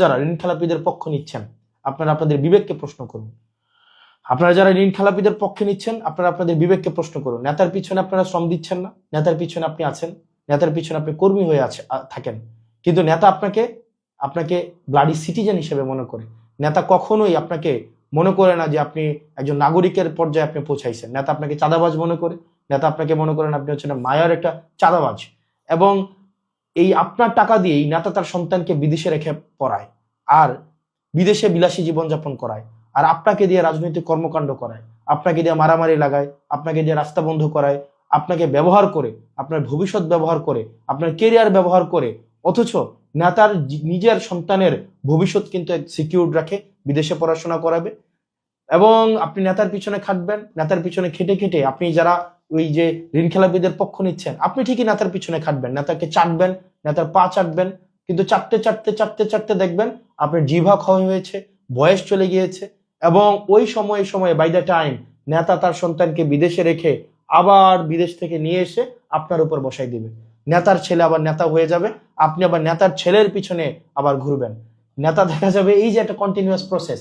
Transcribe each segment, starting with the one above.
যারা ঋণ খেলাপিদের পক্ষ নিচ্ছেন আপনারা আপনাদের বিবেককে প্রশ্ন করুন। আপনারা যারা ঋণ খেলাপিদের পক্ষে নিচ্ছেন আপনারা আপনাদের বিবেককে প্রশ্ন করুন। নেতার পিছনে আপনারা শ্রম দিচ্ছেন না, নেতার পিছনে আপনি আছেন, নেতার পিছনে আপনি কর্মী হয়ে থাকেন, কিন্তু নেতা আপনাকে আপনাকে ব্লাডি সিটিজেন হিসেবে মনে করে। নেতা কখনোই আপনাকে মনে করে না যে আপনি একজন নাগরিকের পর্যায়ে আপনি পৌঁছাইছেন। নেতা আপনাকে চাঁদাবাজ মনে করে, নেতা আপনাকে মনে করেন আপনি হচ্ছেন মায়ার একটা চাঁদাবাজ। এবং এই আপনার টাকা দিয়েই নেতা তার সন্তানকে বিদেশে রেখে পড়ায় আর বিদেশে বিলাসী জীবনযাপন করায়, আর আপনাকে দিয়ে রাজনৈতিক কর্মকাণ্ড করায়, আপনাকে দিয়ে মারামারি লাগায়, আপনাকে দিয়ে রাস্তা বন্ধ করায়, আপনাকে ব্যবহার করে, আপনার ভবিষ্যৎ ব্যবহার করে, আপনার কেরিয়ার ব্যবহার করে। অথচ নেতার নিজের সন্তানের ভবিষ্যৎ কিন্তু সিকিউর রাখে, বিদেশে পড়াশোনা করাবে। এবং আপনি নেতার পিছনে খাটবেন, নেতার পিছনে খেটে খেটে আপনি যারা ওই যে ঋণ খেলাপিদের পক্ষ নিচ্ছেন আপনি ঠিকই নেতার পিছনে খাটবেন, নেতাকে চাটবেন, নেতার পা চাটবেন, কিন্তু চাটতে চাটতে চাটতে চাটতে দেখবেন আপনার জিভা ক্ষয় হয়েছে, বয়স চলে গিয়েছে। এবং ওই সময়ে বাই দ্য টাইম নেতা তার সন্তানকে বিদেশে রেখে আবার বিদেশ থেকে নিয়ে এসে আপনার উপর বসাই দিবে। নেতার ছেলে আবার নেতা হয়ে যাবে, আপনি আবার নেতার ছেলের পিছনে আবার ঘুরবেন। নেতা দেখা যাবে এই যে একটা কন্টিনিউয়াস প্রসেস।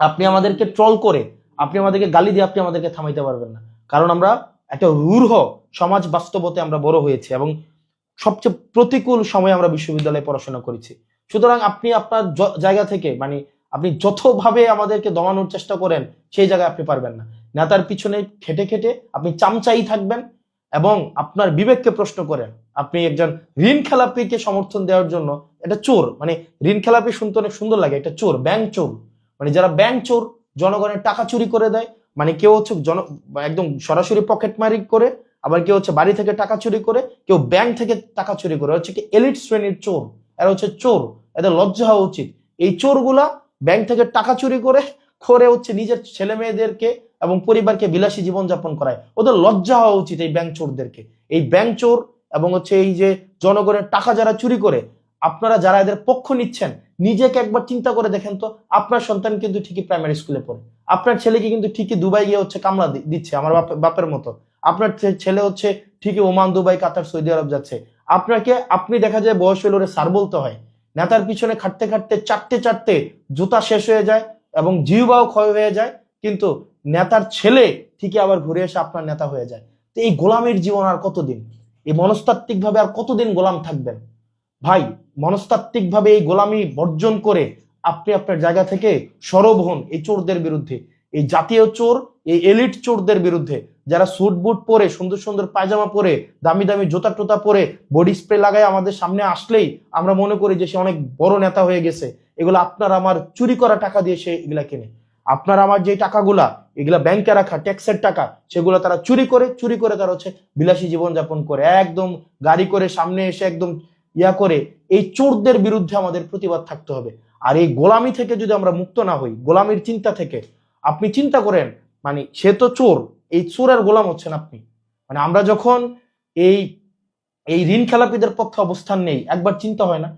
আপনি আমাদেরকে ট্রল করে, আপনি আমাদেরকে গালি দিয়ে আপনি আমাদেরকে থামাইতে পারবেন না, কারণ আমরা একটা রূঢ় সমাজ বাস্তবতে আমরা বড় হয়েছি এবং সবচেয়ে প্রতিকূল সময়ে আমরা বিশ্ববিদ্যালয়ে পড়াশোনা করেছি। সুতরাং আপনি আপনার জায়গা থেকে মানে আপনি যতভাবে আমাদেরকে দমানোর চেষ্টা করেন সেই জায়গায় আপনি পারবেন না। নেতার পিছনে খেটে খেটে আপনি চামচাই থাকবেন এবং আপনার বিবেককে প্রশ্ন করেন। আপনি একজন ঋণ খেলাপিকে সমর্থন দেওয়ার জন্য, এটা চোর, মানে ঋণ খেলাপি শুনতে অনেক সুন্দর লাগে, এটা চোর, ব্যাংক চোর। মানে যারা ব্যাংক চোর, জনগণের টাকা চুরি করে দেয়, মানে কেউ হচ্ছে একদম সরাসরি পকেট মারি করে, আবার কেউ হচ্ছে বাড়ি থেকে টাকা চুরি করে, কেউ ব্যাংক থেকে টাকা চুরি করে, হচ্ছে কি এলিট শ্রেণীর চোর। এরা হচ্ছে চোর, এদের লজ্জা হওয়া উচিত। এই চোরগুলা ব্যাংক থেকে টাকা চুরি করে করে হচ্ছে নিজের ছেলে মেয়েদেরকে এবং পরিবারকে বিলাসী জীবনযাপন করায়। ওদের লজ্জা হওয়া উচিত এই ব্যাংক চোরদেরকে। এই ব্যাংক চোর এবং হচ্ছে এই যে জনগণের টাকা যারা চুরি করে, আপনারা যারা এদের পক্ষ নিচ্ছেন নিজেকে একবার চিন্তা করে দেখেন তো। আপনার সন্তান কিন্তু ঠিকই প্রাইমারি স্কুলে পড়ে, আপনার ছেলেকে কিন্তু ঠিকই দুবাই গিয়ে হচ্ছে কামলা দিচ্ছে আমার বাপের মতো, আপনার ছেলে হচ্ছে ঠিকই ওমান, দুবাই, কাতার, সৌদি আরব যাচ্ছে। আপনি দেখা যায় বয়স হলে ওরে স্যার বলতে হয়। নেতার পিছনে খাটতে খাটতে চাটতে চাটতে জুতা শেষ হয়ে যায় এবং জিহ্বাও ক্ষয় হয়ে যায়, কিন্তু নেতার ছেলে ঠিকই আবার ঘুরে এসে আপনার নেতা হয়ে যায়। তো এই গোলামের জীবন আর কতদিন? এই মনস্তাত্ত্বিক ভাবে আর কতদিন গোলাম থাকবেন? ভাই, মনস্তাত্ত্বিক ভাবে এই গোলামি বর্জন করে আপনি আপনার জায়গা থেকে সরব হন এই চোরদের বিরুদ্ধে, এই জাতীয় চোর, এই এলিট চোরদের বিরুদ্ধে, যারা স্যুট বুট পরে, সুন্দর সুন্দর পায়জামা পরে, দামি দামি জুতা টোতা পরে, বডি স্প্রে লাগায় আমাদের সামনে আসলেই আমরা মনে করি যে সে অনেক বড় নেতা হয়ে গেছে। এগুলো আপনার আমার চুরি করা টাকা দিয়ে সে এগুলা কিনে। আপনার আমার যে টাকাগুলা, এগুলা ব্যাংকে রাখা ট্যাক্সের টাকা, সেগুলো তারা চুরি করে তারা হচ্ছে বিলাসী জীবনযাপন করে, একদম গাড়ি করে সামনে এসে একদম করে। এই চোরদের বিরুদ্ধে আমাদের প্রতিবাদ থাকতে হবে। আর এই গোলামি থেকে যদি আমরা মুক্ত না হই, গোলামির চিন্তা থেকে, আপনি চিন্তা করেন মানে সে তো চোর, এই চোরের গোলাম হচ্ছেন আপনি। মানে আমরা যখন এই এই ঋণ খেলাপিদের পক্ষে অবস্থান নেই, একবার চিন্তা হয় না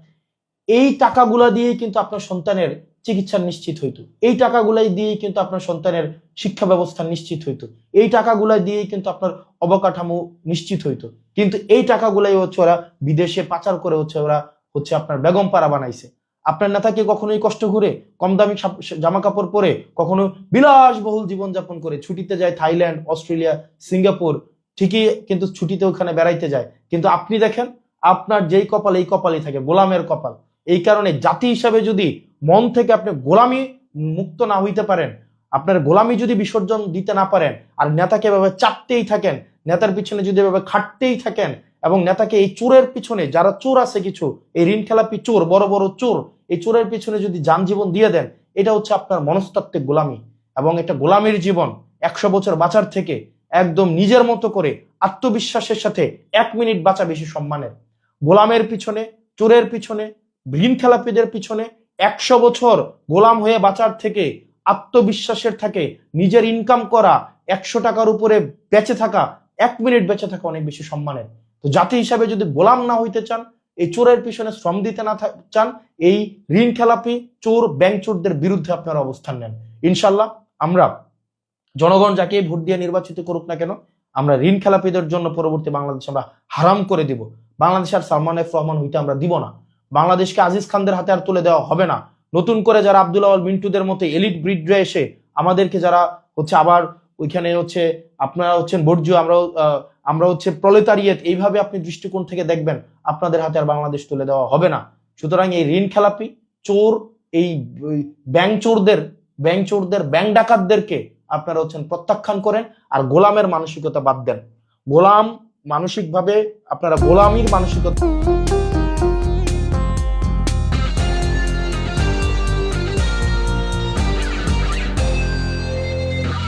এই টাকাগুলা দিয়ে কিন্তু আপনার সন্তানের চিকিৎসা নিশ্চিত হইতো, এই টাকাগুলাই দিয়ে কিন্তু আপনার সন্তানের শিক্ষা ব্যবস্থা নিশ্চিত হইতো, এই টাকাগুলা দিয়ে কিন্তু আপনার অবকাঠামো নিশ্চিত হইতো। কিন্তু এই টাকাগুলাই হচ্ছে ওরা বিদেশে পাচার করে হচ্ছে ওরা হচ্ছে আপনার বেগম পাড়া বানাইছে। আপনার নেতাকে কখনোই কষ্ট করে কম দামি জামা কাপড় পরে, কখনো বিলাসবহুল জীবনযাপন করে ছুটিতে যায় থাইল্যান্ড, অস্ট্রেলিয়া, সিঙ্গাপুর, ঠিকই কিন্তু ছুটিতে ওখানে বেড়াইতে যায়। কিন্তু আপনি দেখেন আপনার যেই কপাল এই কপালই থাকে, গোলামের কপাল। এই কারণে জাতি হিসাবে যদি মন থেকে আপনি গোলামি মুক্ত না হইতে পারেন, আপনার গোলামি যদি বিসর্জন দিতে না পারেন, আর নেতাকে এভাবে চাপতেই থাকেন, নেতার পিছনে যদি এভাবে খাটতেই থাকেন, এবং নেতাকে এই চোরের পিছনে, যারা চোর আছে কিছু, এই ঋণ খেলাপি চোর, বড় বড় চোর, এই চোরের পিছনে যদি যান জীবন দিয়ে দেন, এটা হচ্ছে আপনার মনস্তাত্ত্বিক গোলামি। এবং এটা গোলামির জীবন 100 বছর বাঁচার থেকে একদম নিজের মতো করে আত্মবিশ্বাসের সাথে 1 মিনিট বাঁচা বেশি সম্মানের। গোলামের পিছনে, চোরের পিছনে, ঋণ খেলাপিদের পিছনে 100 বছর গোলাম হয়ে বাঁচার থেকে আত্মবিশ্বাসের থাকে নিজের ইনকাম করা 100 টাকার উপরে বেঁচে থাকা, 1 মিনিট বেঁচে থাকা অনেক বেশি সম্মানের। তো জাতি হিসাবে যদি গোলাম না হইতে চান, এই চোরের পিছনে শ্রম দিতে না চান, এই ঋণ খেলাপি চোর, ব্যাংক চোরদের বিরুদ্ধে আপনারা অবস্থান নেন। ইনশাল্লাহ আমরা, জনগণ যাকে ভোট দিয়ে নির্বাচিত করুক না কেন, আমরা ঋণ খেলাপিদের জন্য পরবর্তী বাংলাদেশ আমরা হারাম করে দিব। বাংলাদেশ আর সালমান এফ রহমান হইতে আমরা দিব না। বাংলাদেশকে আজিজ খানদের হাতে আর তুলে দেওয়া হবে না। নতুন করে যারা আব্দুল আওয়াল মিন্টুদের মতো এলিট ব্রিডরা এসে আমাদেরকে যারা হচ্ছে আবার ওইখানে হচ্ছে আপনারা হচ্ছেন বর্জ্য, আমরা হচ্ছে প্রলেতারিয়েত, এইভাবে আপনি দৃষ্টিকোণ থেকে দেখবেন, আপনাদের হাতে আর বাংলাদেশ তুলে দেওয়া হবে না। সুতরাং এই ঋণ খেলাপি চোর, এই ব্যাংক চোরদের ব্যাংক ডাকাতদেরকে আপনারা হচ্ছেন প্রত্যাখ্যান করেন, আর গোলামের মানসিকতা বাদ দেন। গোলাম মানসিকভাবে আপনারা গোলামির মানসিকতা